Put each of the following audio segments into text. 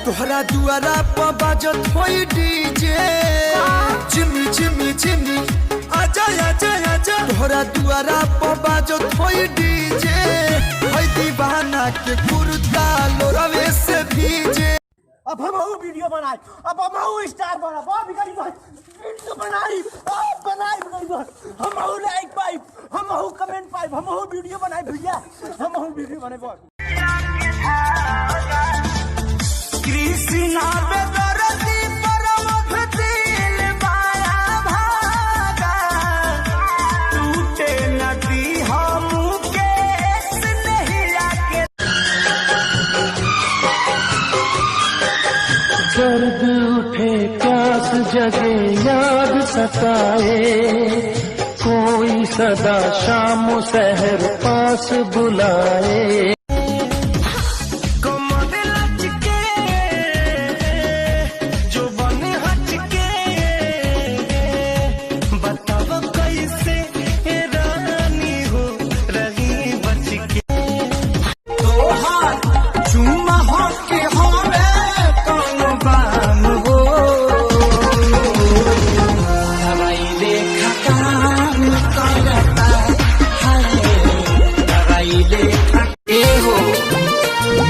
तोहरा दुआरा पर बाजत होई डीजे जिमी जिमी जिमी आजा आजा आजा तोहरा दुआरा पर बाजत होई डीजे होई दीवाना के कुर्ता लोरवे से भीजे। अब हम वीडियो बनाए, अब हम स्टार बना, वीडियो बनाई, हम लाइक पाई, हम कमेंट पाई, हम वीडियो बनाए भैया, हम वीडियो बनाए बहुत। कृष्णा बेदर्दी परम दिल माया भागा टूटे नदी हम के स्नेहिया के दर्द उठे प्यास जगे याद सताए कोई सदा शाम सहर पास बुलाए।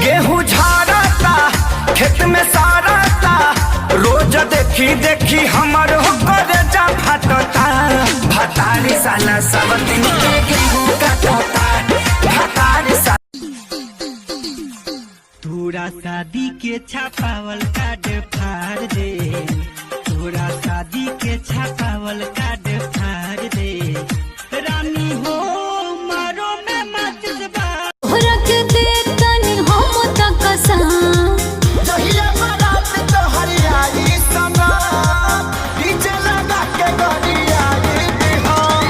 गेहूं झाड़ता खेत में सारता रोज देखी देखी हमर होकर जा फटता भतारी साला सब दिन के गेहूं काटता भतारी साला। तोरा शादी के छापावल कार्ड फाड़ दे, तोरा शादी के छापावल कार्ड फाड़ दे रानी हो मारो में मत रख दे तनी हम तक सा जहिया बारात तो हरियाली समा डीजे लगा के गरियाली बिहार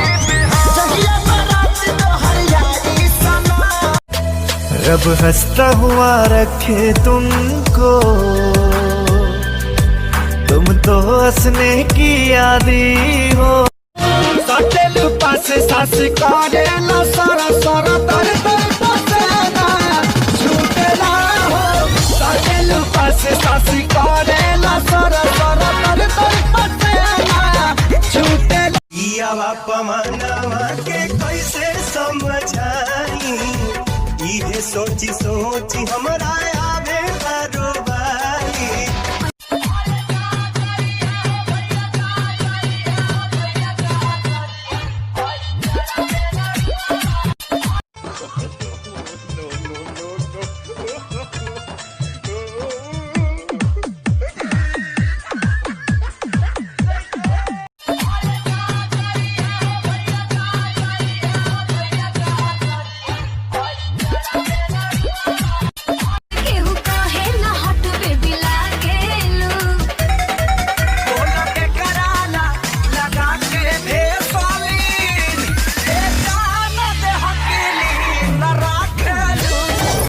जहिया बारात तो हरियाली समा। रब हंसता हुआ रखे तुमको तुम तो हंसने की आदी हो सटेल पास सास करे ला सारा सारा तर तर पासे ना छूटे ना हो सटेल पास सास करे